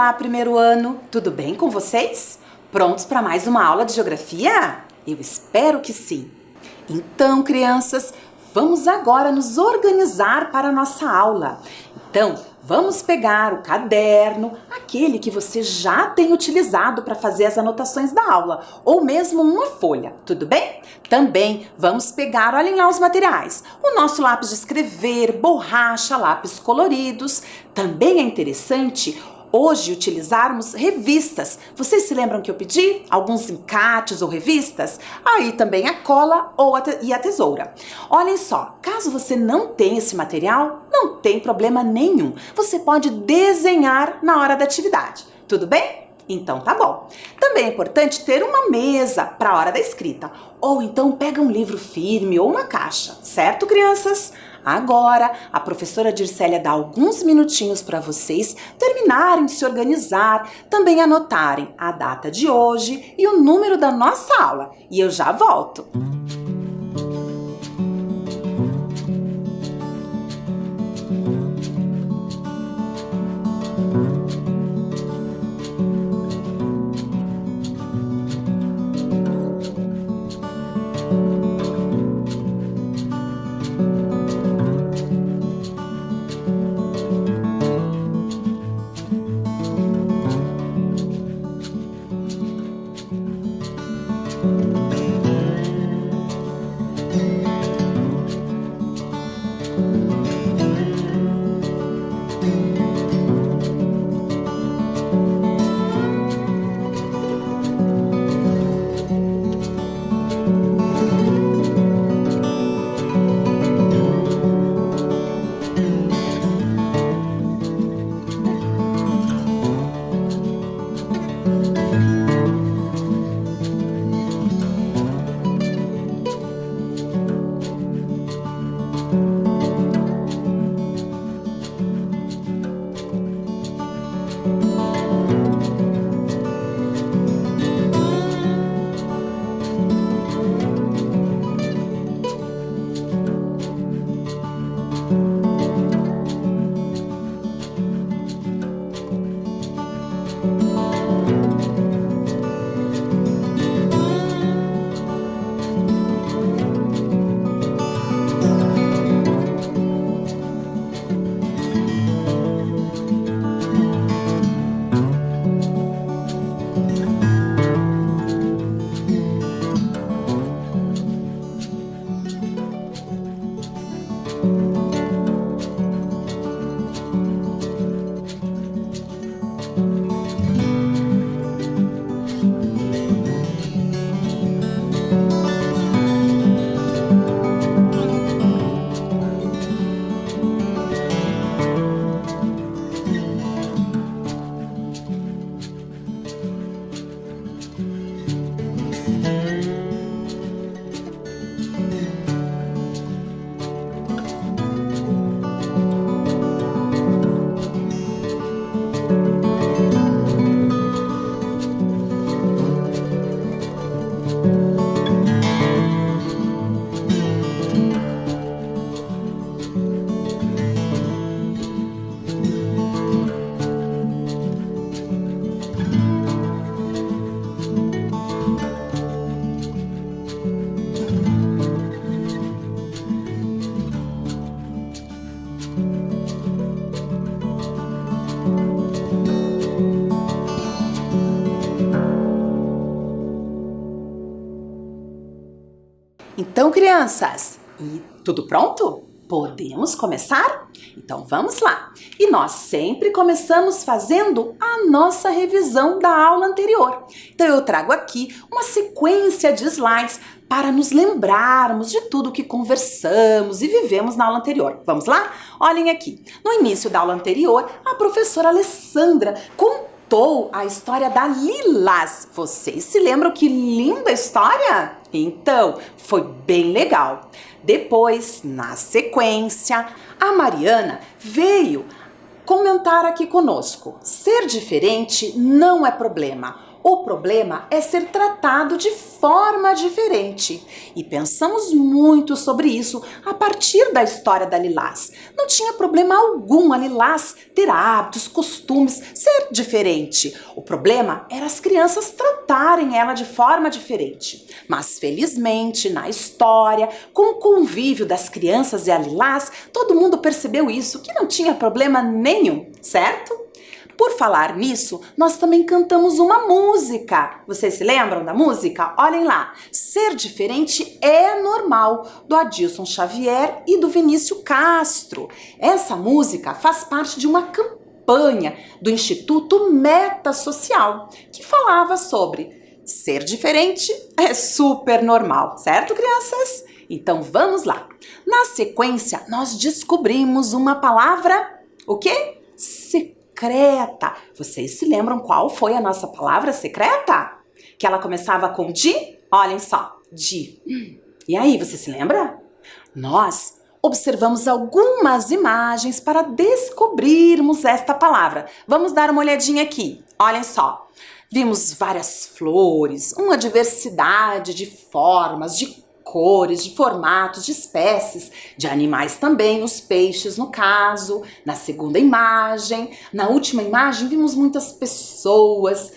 Olá, primeiro ano! Tudo bem com vocês? Prontos para mais uma aula de geografia? Eu espero que sim! Então, crianças, vamos agora nos organizar para a nossa aula. Então, vamos pegar o caderno, aquele que você já tem utilizado para fazer as anotações da aula, ou mesmo uma folha, tudo bem? Também vamos pegar, olhem lá os materiais, o nosso lápis de escrever, borracha, lápis coloridos. Também é interessante hoje utilizarmos revistas. Vocês se lembram que eu pedi alguns encartes ou revistas? Aí também a cola e a tesoura. Olhem só, caso você não tenha esse material, não tem problema nenhum. Você pode desenhar na hora da atividade, tudo bem? Então tá bom. Também é importante ter uma mesa para a hora da escrita. Ou então pega um livro firme ou uma caixa, certo, crianças? Agora, a professora Dircélia dá alguns minutinhos para vocês terminarem de se organizar, também anotarem a data de hoje e o número da nossa aula. E eu já volto. Então, crianças, e tudo pronto? Podemos começar? Então vamos lá! E nós sempre começamos fazendo a nossa revisão da aula anterior. Então eu trago aqui uma sequência de slides para nos lembrarmos de tudo que conversamos e vivemos na aula anterior. Vamos lá? Olhem aqui. No início da aula anterior, a professora Alessandra contou a história da Lilás. Vocês se lembram que linda história? Então, foi bem legal. Depois, na sequência, a Mariana veio comentar aqui conosco. Ser diferente não é problema. O problema é ser tratado de forma diferente. E pensamos muito sobre isso a partir da história da Lilás. Não tinha problema algum a Lilás ter hábitos, costumes, ser diferente. O problema era as crianças tratarem ela de forma diferente. Mas felizmente, na história, com o convívio das crianças e a Lilás, todo mundo percebeu isso, que não tinha problema nenhum, certo? Por falar nisso, nós também cantamos uma música. Vocês se lembram da música? Olhem lá. Ser diferente é normal, do Adilson Xavier e do Vinícius Castro. Essa música faz parte de uma campanha do Instituto Meta Social, que falava sobre ser diferente é super normal, certo, crianças? Então vamos lá. Na sequência, nós descobrimos uma palavra, o quê? Secreta. Vocês se lembram qual foi a nossa palavra secreta? Que ela começava com de? Olhem só, de. E aí, você se lembra? Nós observamos algumas imagens para descobrirmos esta palavra. Vamos dar uma olhadinha aqui. Olhem só. Vimos várias flores, uma diversidade de formas, de cores, de formatos, de espécies, de animais também, os peixes no caso. Na segunda imagem, na última imagem, vimos muitas pessoas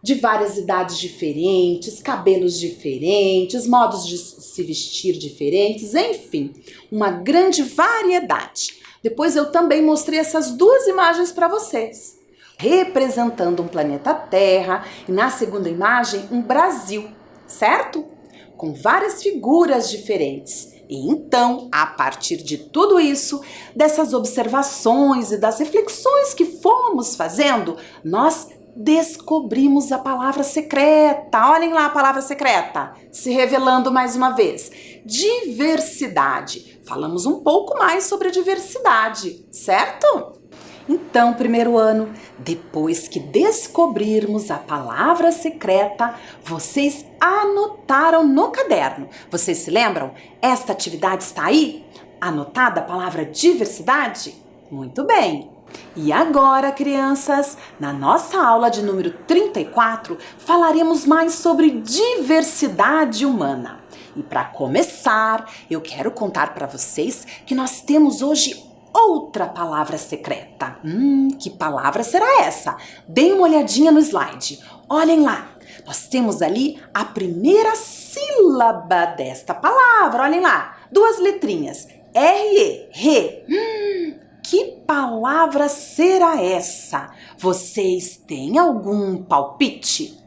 de várias idades diferentes, cabelos diferentes, modos de se vestir diferentes, enfim, uma grande variedade. Depois eu também mostrei essas duas imagens para vocês, representando um planeta Terra e na segunda imagem um Brasil, certo? Com várias figuras diferentes. E então, a partir de tudo isso, dessas observações e das reflexões que fomos fazendo, nós descobrimos a palavra secreta. Olhem lá a palavra secreta, se revelando mais uma vez. Diversidade. Falamos um pouco mais sobre a diversidade, certo? Então, primeiro ano, depois que descobrirmos a palavra secreta, vocês anotaram no caderno. Vocês se lembram? Esta atividade está aí? Anotada a palavra diversidade? Muito bem! E agora, crianças, na nossa aula de número 34, falaremos mais sobre diversidade humana. E para começar, eu quero contar para vocês que nós temos hoje outra palavra secreta. Que palavra será essa? Deem uma olhadinha no slide. Olhem lá. Nós temos ali a primeira sílaba desta palavra. Olhem lá. Duas letrinhas. R-E. Re. Que palavra será essa? Vocês têm algum palpite?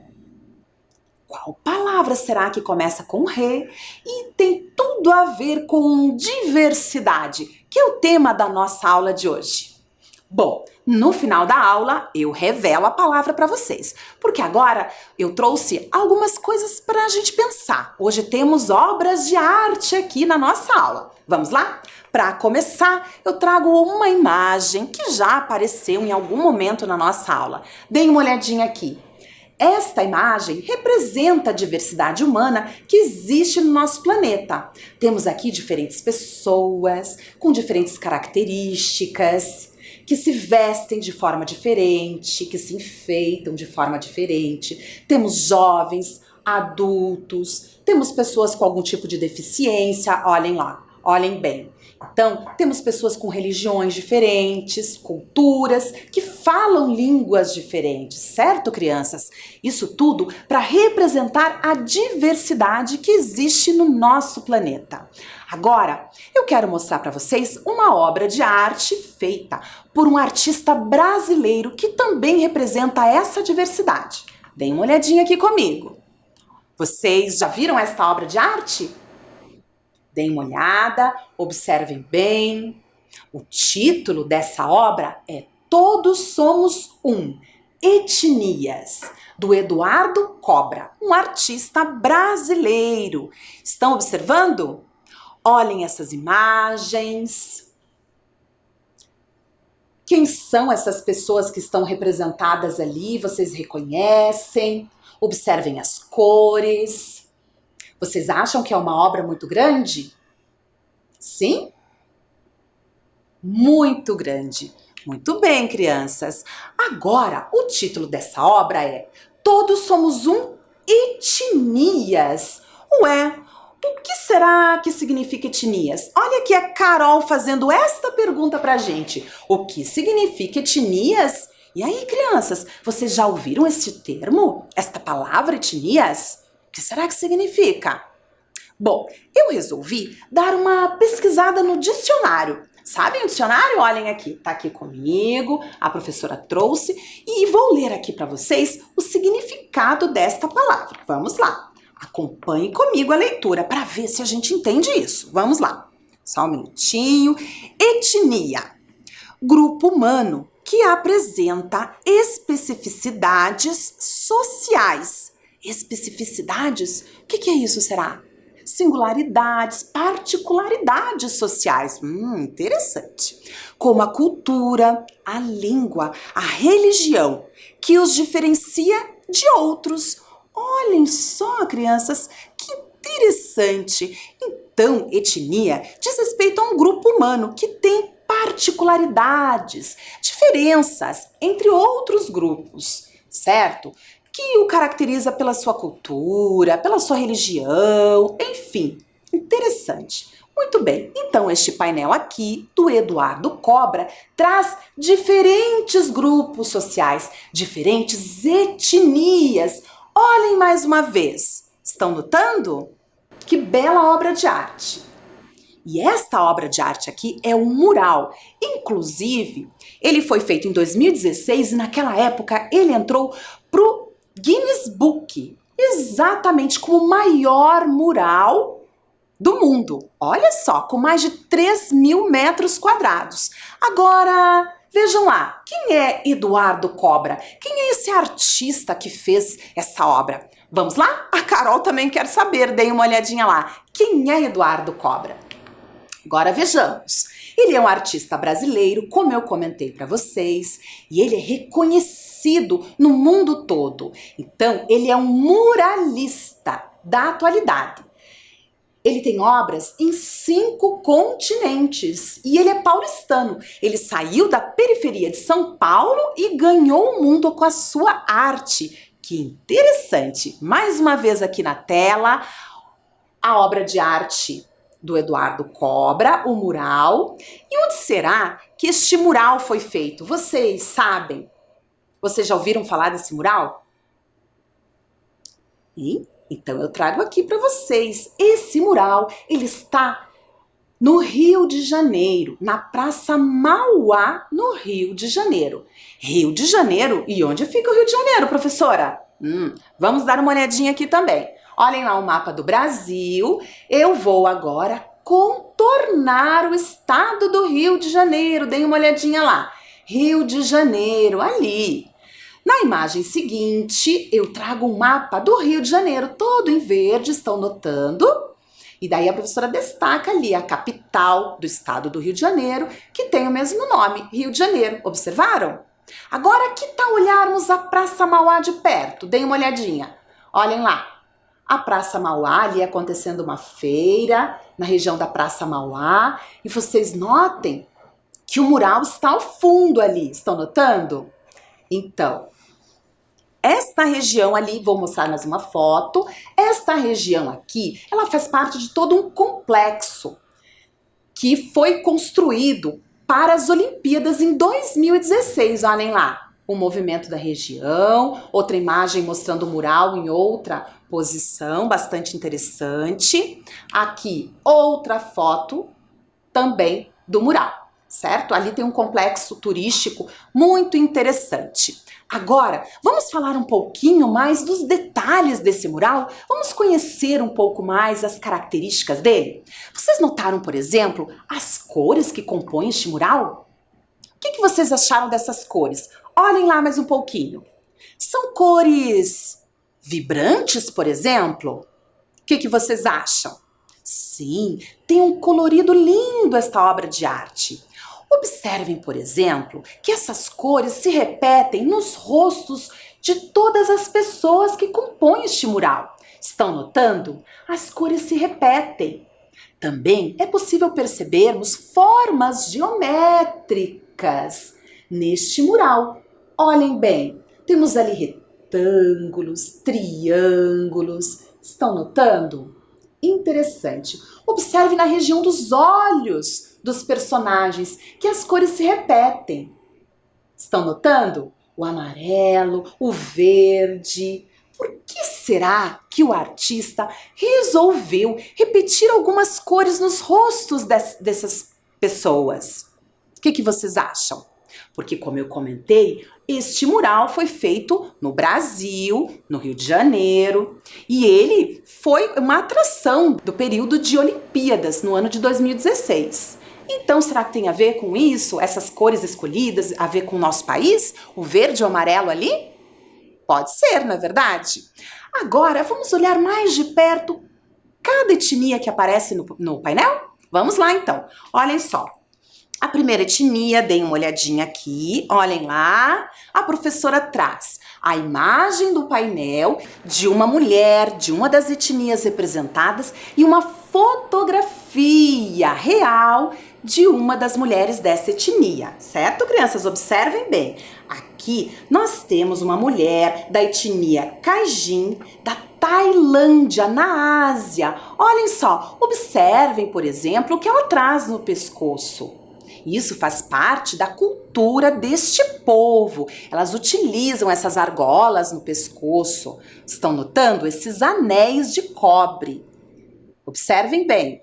Qual palavra será que começa com re e tem tudo a ver com diversidade, que é o tema da nossa aula de hoje? Bom, no final da aula eu revelo a palavra para vocês, porque agora eu trouxe algumas coisas para a gente pensar. Hoje temos obras de arte aqui na nossa aula. Vamos lá? Para começar, eu trago uma imagem que já apareceu em algum momento na nossa aula. Deem uma olhadinha aqui. Esta imagem representa a diversidade humana que existe no nosso planeta. Temos aqui diferentes pessoas com diferentes características, que se vestem de forma diferente, que se enfeitam de forma diferente. Temos jovens, adultos, temos pessoas com algum tipo de deficiência, olhem lá, olhem bem. Então, temos pessoas com religiões diferentes, culturas, que falam línguas diferentes, certo, crianças? Isso tudo para representar a diversidade que existe no nosso planeta. Agora, eu quero mostrar para vocês uma obra de arte feita por um artista brasileiro que também representa essa diversidade. Deem uma olhadinha aqui comigo. Vocês já viram esta obra de arte? Deem uma olhada, observem bem. O título dessa obra é Todos Somos Um, Etnias, do Eduardo Cobra, um artista brasileiro. Estão observando? Olhem essas imagens. Quem são essas pessoas que estão representadas ali? Vocês reconhecem? Observem as cores. Vocês acham que é uma obra muito grande? Sim? Muito grande. Muito bem, crianças. Agora, o título dessa obra é Todos Somos Um Etnias. Ué, o que será que significa etnias? Olha aqui a Carol fazendo esta pergunta pra gente. O que significa etnias? E aí, crianças, vocês já ouviram esse termo? Esta palavra etnias? O que será que significa? Bom, eu resolvi dar uma pesquisada no dicionário. Sabem o dicionário? Olhem aqui, tá aqui comigo, a professora trouxe e vou ler aqui para vocês o significado desta palavra. Vamos lá, acompanhe comigo a leitura para ver se a gente entende isso. Vamos lá, só um minutinho. Etnia, grupo humano que apresenta especificidades sociais. Especificidades? O que é isso, será? Singularidades, particularidades sociais. Interessante. Como a cultura, a língua, a religião, que os diferencia de outros. Olhem só, crianças, que interessante. Então, etnia diz respeito a um grupo humano que tem particularidades, diferenças entre outros grupos, certo? Que o caracteriza pela sua cultura, pela sua religião, enfim, interessante. Muito bem, então este painel aqui do Eduardo Cobra traz diferentes grupos sociais, diferentes etnias. Olhem mais uma vez, estão notando? Que bela obra de arte! E esta obra de arte aqui é um mural. Inclusive, ele foi feito em 2016 e naquela época ele entrou pro Guinness Book, exatamente como o maior mural do mundo. Olha só, com mais de 3.000 metros quadrados. Agora, vejam lá, quem é Eduardo Cobra? Quem é esse artista que fez essa obra? Vamos lá? A Carol também quer saber, deem uma olhadinha lá. Quem é Eduardo Cobra? Agora vejamos. Ele é um artista brasileiro, como eu comentei para vocês, e ele é reconhecido no mundo todo. Então, ele é um muralista da atualidade. Ele tem obras em 5 continentes e ele é paulistano. Ele saiu da periferia de São Paulo e ganhou o mundo com a sua arte. Que interessante! Mais uma vez aqui na tela, a obra de arte do Eduardo Cobra, o mural. E onde será que este mural foi feito? Vocês sabem? Vocês já ouviram falar desse mural? Então eu trago aqui para vocês. Esse mural, ele está no Rio de Janeiro, na Praça Mauá, no Rio de Janeiro. Rio de Janeiro? E onde fica o Rio de Janeiro, professora? Vamos dar uma olhadinha aqui também. Olhem lá o mapa do Brasil. Eu vou agora contornar o estado do Rio de Janeiro. Deem uma olhadinha lá. Rio de Janeiro, ali. Na imagem seguinte, eu trago um mapa do Rio de Janeiro, todo em verde, estão notando? E daí a professora destaca ali a capital do estado do Rio de Janeiro, que tem o mesmo nome, Rio de Janeiro. Observaram? Agora, que tal olharmos a Praça Mauá de perto? Deem uma olhadinha. Olhem lá. A Praça Mauá, ali acontecendo uma feira, na região da Praça Mauá. E vocês notem que o mural está ao fundo ali. Estão notando? Então, esta região ali, vou mostrar mais uma foto. Esta região aqui, ela faz parte de todo um complexo que foi construído para as Olimpíadas em 2016. Olhem lá. O movimento da região, outra imagem mostrando o mural em outra posição, bastante interessante. Aqui, outra foto também do mural, certo? Ali tem um complexo turístico muito interessante. Agora, vamos falar um pouquinho mais dos detalhes desse mural? Vamos conhecer um pouco mais as características dele? Vocês notaram, por exemplo, as cores que compõem este mural? O que vocês acharam dessas cores? Olhem lá mais um pouquinho. São cores vibrantes, por exemplo? O que vocês acham? Sim, tem um colorido lindo esta obra de arte. Observem, por exemplo, que essas cores se repetem nos rostos de todas as pessoas que compõem este mural. Estão notando? As cores se repetem. Também é possível percebermos formas geométricas neste mural. Olhem bem, temos ali retângulos, triângulos. Estão notando? Interessante. Observe na região dos olhos dos personagens que as cores se repetem. Estão notando? O amarelo, o verde. Por que será que o artista resolveu repetir algumas cores nos rostos dessas pessoas? O que vocês acham? Porque, como eu comentei, este mural foi feito no Brasil, no Rio de Janeiro, e ele foi uma atração do período de Olimpíadas, no ano de 2016. Então, será que tem a ver com isso, essas cores escolhidas, a ver com o nosso país? O verde e o amarelo ali? Pode ser, não é verdade? Agora, vamos olhar mais de perto cada etnia que aparece no painel? Vamos lá, então. Olhem só. A primeira etnia, deem uma olhadinha aqui, olhem lá, a professora traz a imagem do painel de uma mulher, de uma das etnias representadas e uma fotografia real de uma das mulheres dessa etnia, certo, crianças? Observem bem, aqui nós temos uma mulher da etnia Kaijin, da Tailândia, na Ásia. Olhem só, observem, por exemplo, o que ela traz no pescoço. Isso faz parte da cultura deste povo. Elas utilizam essas argolas no pescoço. Estão notando esses anéis de cobre? Observem bem.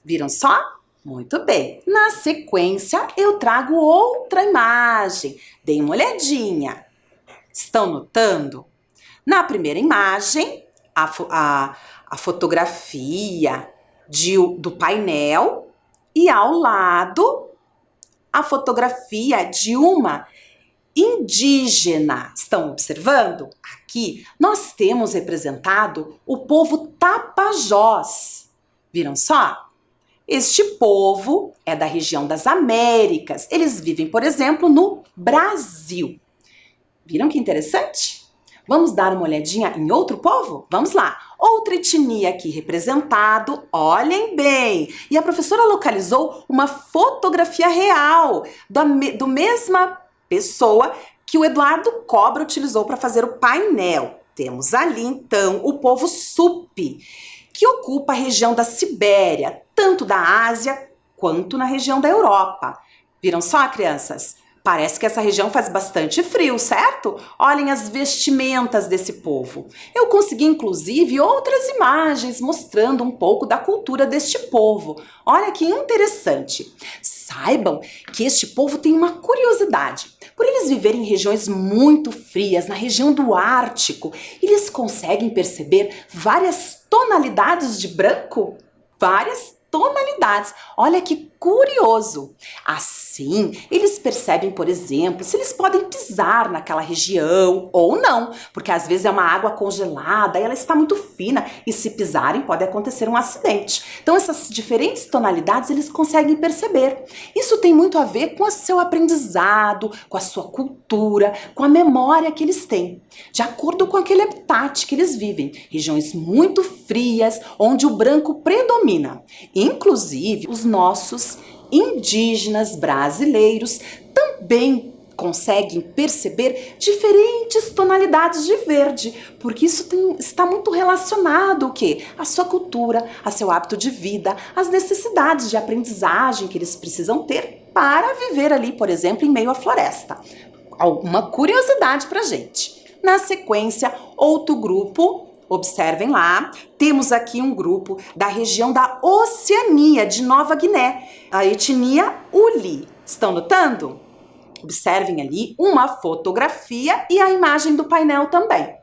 Viram só? Muito bem. Na sequência, eu trago outra imagem. Deem uma olhadinha. Estão notando? Na primeira imagem, a fotografia do painel. E ao lado, a fotografia de uma indígena. Estão observando? Aqui nós temos representado o povo Tapajós. Viram só? Este povo é da região das Américas. Eles vivem, por exemplo, no Brasil. Viram que interessante? Vamos dar uma olhadinha em outro povo? Vamos lá! Outra etnia aqui representado, olhem bem! E a professora localizou uma fotografia real do mesma pessoa que o Eduardo Cobra utilizou para fazer o painel. Temos ali, então, o povo Supi, que ocupa a região da Sibéria, tanto da Ásia quanto na região da Europa. Viram só, crianças? Parece que essa região faz bastante frio, certo? Olhem as vestimentas desse povo. Eu consegui, inclusive, outras imagens mostrando um pouco da cultura deste povo. Olha que interessante. Saibam que este povo tem uma curiosidade. Por eles viverem em regiões muito frias, na região do Ártico, eles conseguem perceber várias tonalidades de branco? Várias tonalidades. Olha que curioso. Assim, eles percebem, por exemplo, se eles podem pisar naquela região ou não, porque às vezes é uma água congelada e ela está muito fina e se pisarem pode acontecer um acidente. Então essas diferentes tonalidades eles conseguem perceber. Isso tem muito a ver com o seu aprendizado, com a sua cultura, com a memória que eles têm, de acordo com aquele habitat que eles vivem, regiões muito frias, onde o branco predomina. Inclusive, os nossos indígenas brasileiros também conseguem perceber diferentes tonalidades de verde, porque isso está muito relacionado ao quê? À sua cultura, ao seu hábito de vida, às necessidades de aprendizagem que eles precisam ter para viver ali, por exemplo, em meio à floresta. Alguma curiosidade pra gente. Na sequência, outro grupo. Observem lá, temos aqui um grupo da região da Oceania, de Nova Guiné, a etnia Uli. Estão notando? Observem ali uma fotografia e a imagem do painel também.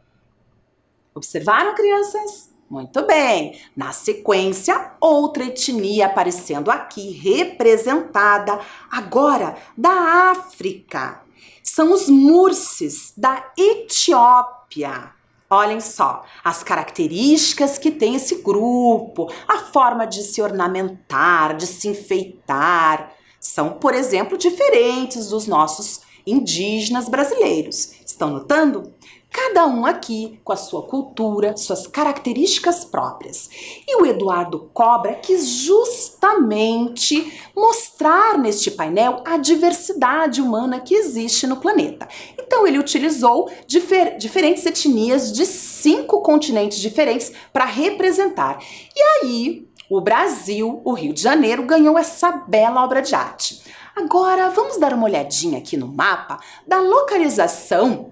Observaram, crianças? Muito bem. Na sequência, outra etnia aparecendo aqui, representada agora da África. São os Mursis, da Etiópia. Olhem só, as características que tem esse grupo, a forma de se ornamentar, de se enfeitar, são, por exemplo, diferentes dos nossos indígenas brasileiros. Estão notando? Cada um aqui com a sua cultura, suas características próprias. E o Eduardo Cobra quis justamente mostrar neste painel a diversidade humana que existe no planeta. Então ele utilizou diferentes etnias de 5 continentes diferentes para representar. E aí o Brasil, o Rio de Janeiro, ganhou essa bela obra de arte. Agora vamos dar uma olhadinha aqui no mapa da localização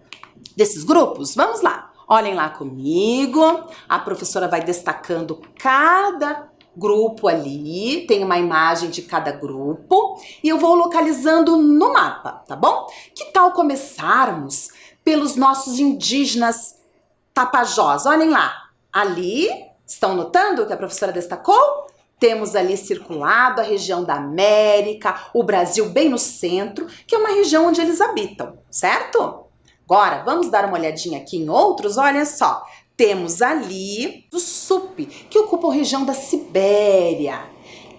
desses grupos? Vamos lá. Olhem lá comigo. A professora vai destacando cada grupo ali. Tem uma imagem de cada grupo. E eu vou localizando no mapa, tá bom? Que tal começarmos pelos nossos indígenas Tapajós? Olhem lá. Ali, estão notando o que a professora destacou? Temos ali circulado a região da América, o Brasil bem no centro, que é uma região onde eles habitam, certo? Agora, vamos dar uma olhadinha aqui em outros, olha só. Temos ali o Sup, que ocupa a região da Sibéria,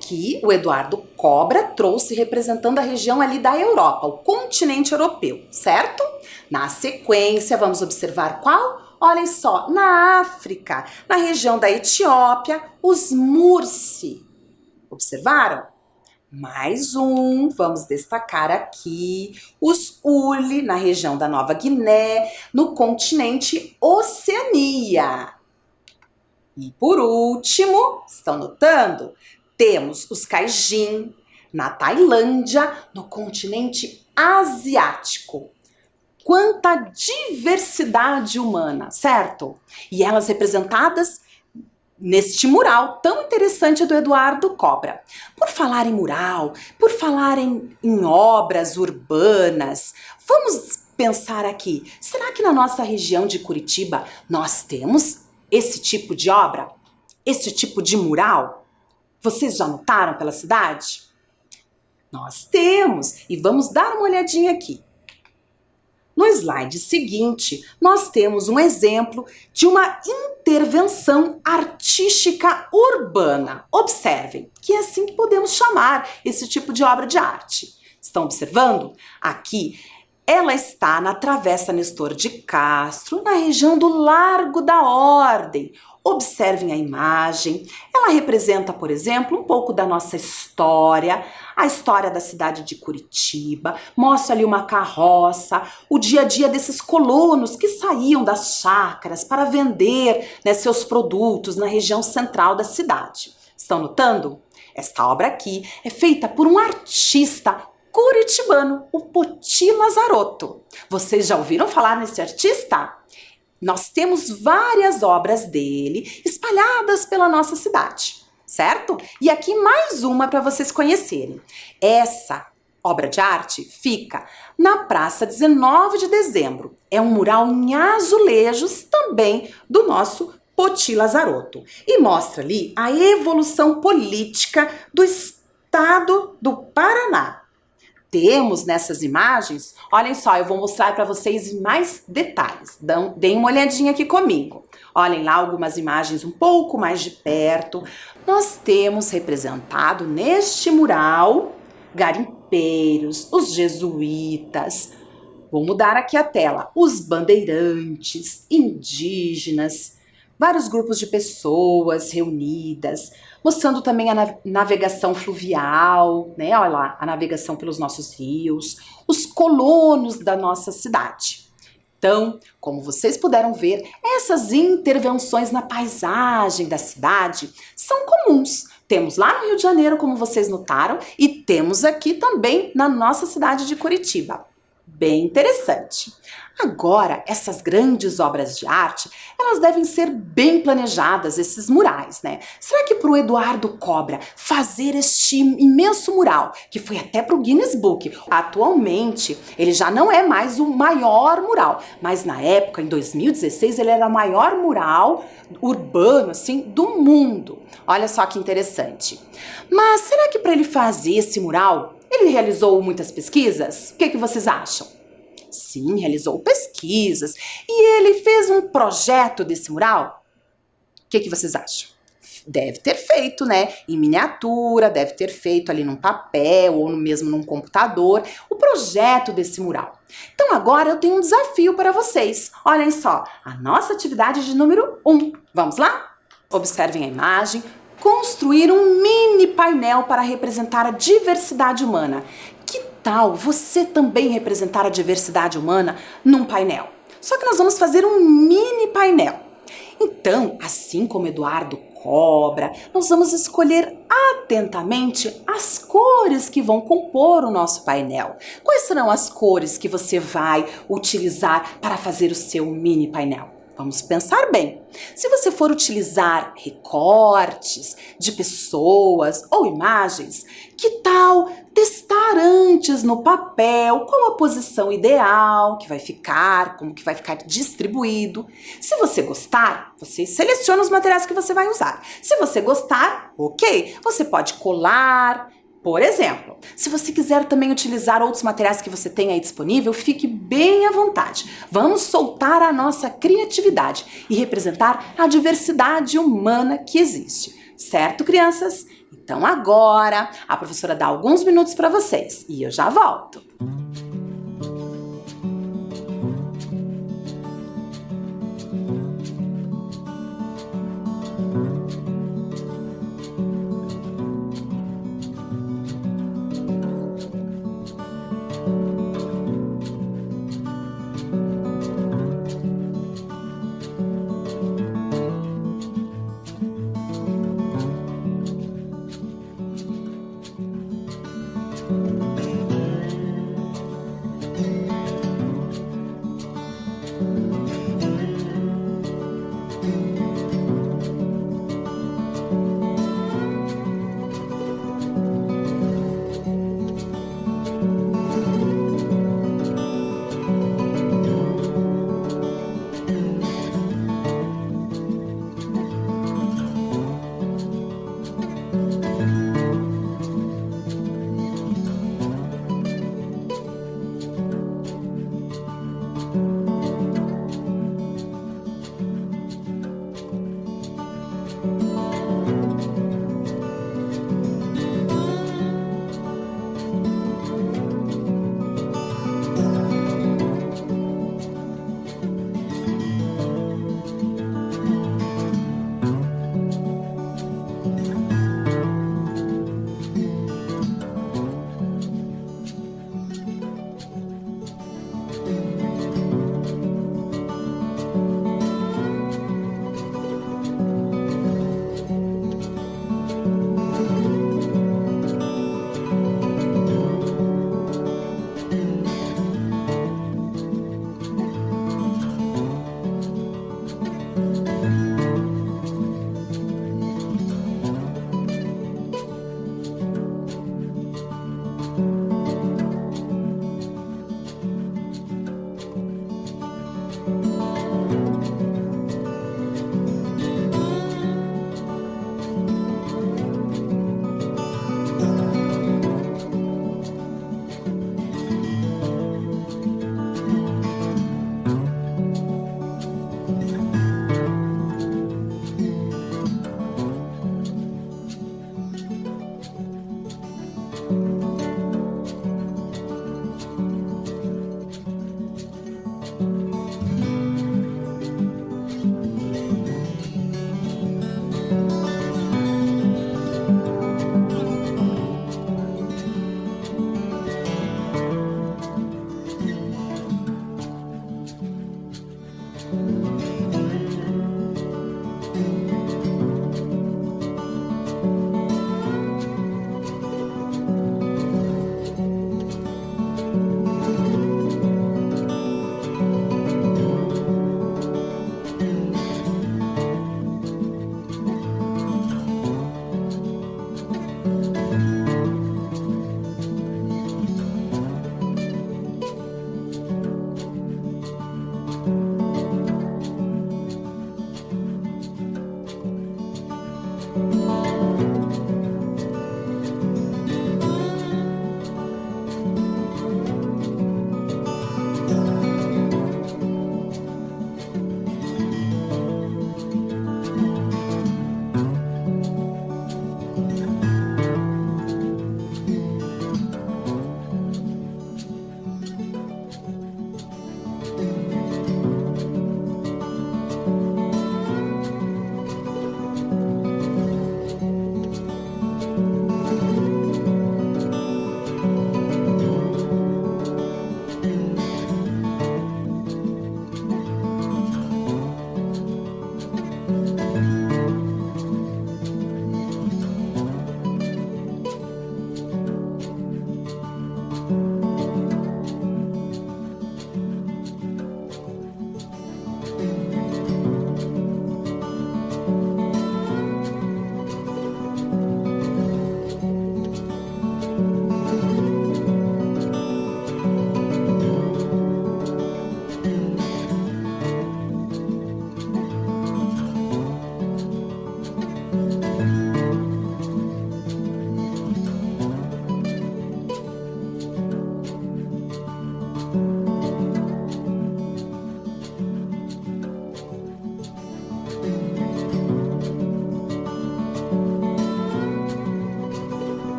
que o Eduardo Cobra trouxe representando a região ali da Europa, o continente europeu, certo? Na sequência, vamos observar qual? Olhem só, na África, na região da Etiópia, os Mursi. Observaram? Mais um, vamos destacar aqui, os Uli, na região da Nova Guiné, no continente Oceania. E por último, estão notando? Temos os Kaijin, na Tailândia, no continente asiático. Quanta diversidade humana, certo? E elas representadas neste mural tão interessante do Eduardo Cobra. Por falar em mural, por falar em obras urbanas, vamos pensar aqui, será que na nossa região de Curitiba nós temos esse tipo de obra? Esse tipo de mural? Vocês já notaram pela cidade? Nós temos, e vamos dar uma olhadinha aqui. No slide seguinte, nós temos um exemplo de uma intervenção artística urbana. Observem, que é assim que podemos chamar esse tipo de obra de arte. Estão observando? Aqui, ela está na Travessa Nestor de Castro, na região do Largo da Ordem. Observem a imagem. Ela representa, por exemplo, um pouco da nossa história, a história da cidade de Curitiba, mostra ali uma carroça, o dia a dia desses colonos que saíam das chácaras para vender, né, seus produtos na região central da cidade. Estão notando? Esta obra aqui é feita por um artista curitibano, o Poti Lazarotto. Vocês já ouviram falar nesse artista? Nós temos várias obras dele espalhadas pela nossa cidade, certo? E aqui mais uma para vocês conhecerem. Essa obra de arte fica na Praça 19 de Dezembro. É um mural em azulejos também do nosso Poti Lazarotto. E mostra ali a evolução política do estado do Paraná. Temos nessas imagens, olhem só, eu vou mostrar para vocês mais detalhes. Deem uma olhadinha aqui comigo. Olhem lá algumas imagens um pouco mais de perto. Nós temos representado neste mural garimpeiros, os jesuítas. Vou mudar aqui a tela. Os bandeirantes, indígenas, vários grupos de pessoas reunidas, mostrando também a navegação fluvial, né? Olha lá, a navegação pelos nossos rios, os colonos da nossa cidade. Então, como vocês puderam ver, essas intervenções na paisagem da cidade são comuns. Temos lá no Rio de Janeiro, como vocês notaram, e temos aqui também na nossa cidade de Curitiba. Bem interessante. Agora, essas grandes obras de arte, elas devem ser bem planejadas, esses murais, né? Será que para o Eduardo Cobra fazer este imenso mural, que foi até para o Guinness Book, atualmente ele já não é mais o maior mural, mas na época, em 2016, ele era o maior mural urbano, assim, do mundo. Olha só que interessante. Mas será que para ele fazer esse mural, ele realizou muitas pesquisas? O que vocês acham? Sim, realizou pesquisas. E ele fez um projeto desse mural? O que vocês acham? deve ter feito, né? Em miniatura, deve ter feito ali num papel ou mesmo num computador, o projeto desse mural. Então agora eu tenho um desafio para vocês. Olhem só, a nossa atividade de número 1. Vamos lá? Observem a imagem. Construir um mini painel para representar a diversidade humana. Que tal você também representar a diversidade humana num painel? Só que nós vamos fazer um mini painel. Então, assim como Eduardo Cobra, nós vamos escolher atentamente as cores que vão compor o nosso painel. Quais serão as cores que você vai utilizar para fazer o seu mini painel? Vamos pensar bem. Se você for utilizar recortes de pessoas ou imagens, que tal testar antes no papel qual a posição ideal que vai ficar, como que vai ficar distribuído? Se você gostar, você seleciona os materiais que você vai usar. Se você gostar, ok, você pode colar. Por exemplo, se você quiser também utilizar outros materiais que você tem aí disponível, fique bem à vontade. Vamos soltar a nossa criatividade e representar a diversidade humana que existe. Certo, crianças? Então agora a professora dá alguns minutos para vocês e eu já volto.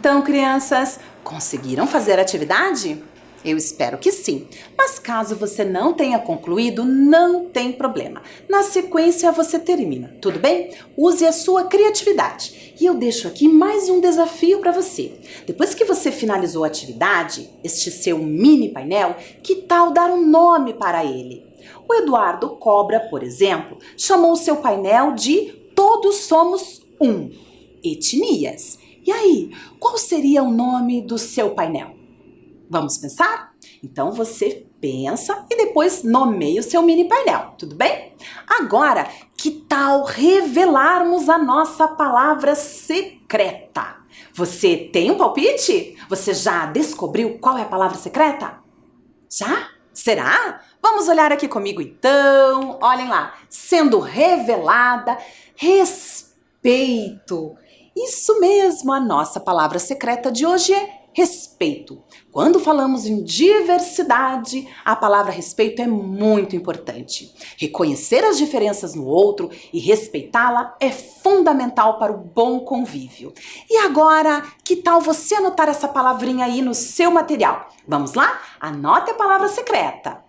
Então, crianças, conseguiram fazer a atividade? Eu espero que sim, mas caso você não tenha concluído, não tem problema. Na sequência você termina, tudo bem? Use a sua criatividade. E eu deixo aqui mais um desafio para você. Depois que você finalizou a atividade, este seu mini painel, que tal dar um nome para ele? O Eduardo Cobra, por exemplo, chamou o seu painel de Todos Somos Um, Etnias. E aí, qual seria o nome do seu painel? Vamos pensar? Então você pensa e depois nomeia o seu mini painel, tudo bem? Agora, que tal revelarmos a nossa palavra secreta? Você tem um palpite? Você já descobriu qual é a palavra secreta? Já? Será? Vamos olhar aqui comigo então. Olhem lá, sendo revelada, respeito. Isso mesmo, a nossa palavra secreta de hoje é respeito. Quando falamos em diversidade, a palavra respeito é muito importante. Reconhecer as diferenças no outro e respeitá-la é fundamental para o bom convívio. E agora, que tal você anotar essa palavrinha aí no seu material? Vamos lá? Anote a palavra secreta.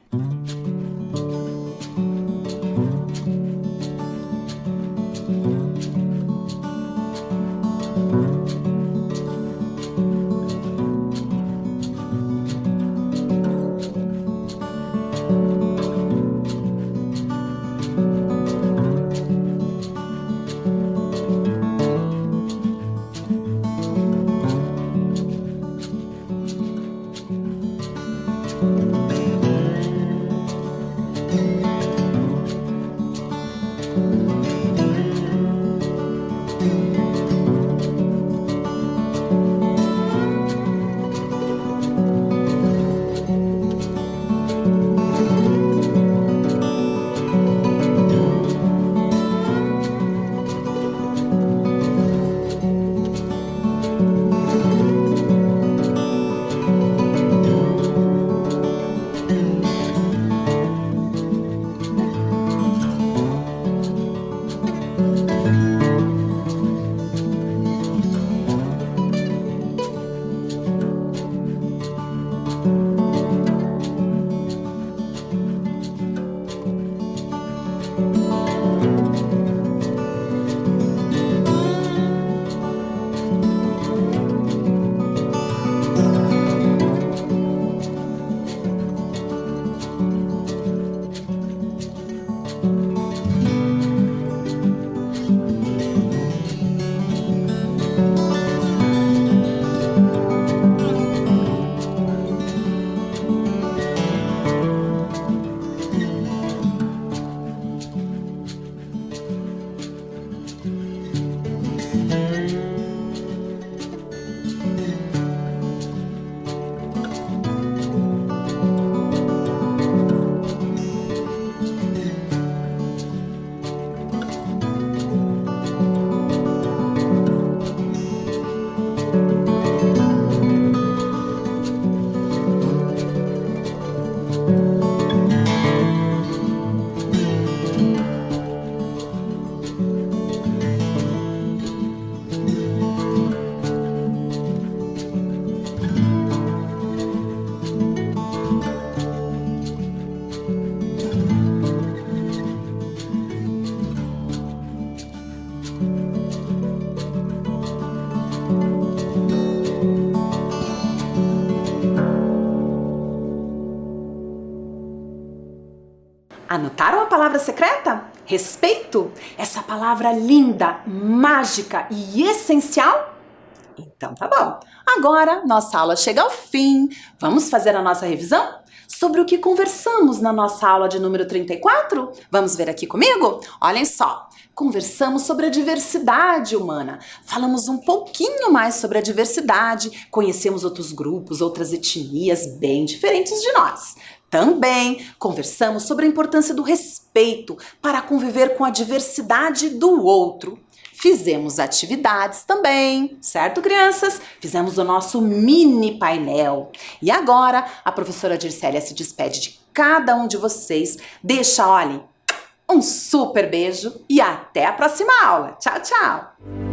Anotaram a palavra secreta? Respeito? Essa palavra linda, mágica e essencial? Então tá bom. Agora nossa aula chega ao fim. Vamos fazer a nossa revisão? Sobre o que conversamos na nossa aula de número 34? Vamos ver aqui comigo? Olhem só. Conversamos sobre a diversidade humana. Falamos um pouquinho mais sobre a diversidade. Conhecemos outros grupos, outras etnias bem diferentes de nós. Também conversamos sobre a importância do respeito para conviver com a diversidade do outro. Fizemos atividades também, certo, crianças? Fizemos o nosso mini painel. E agora, a professora Dircélia se despede de cada um de vocês. Deixa, olhem, um super beijo e até a próxima aula. Tchau, tchau!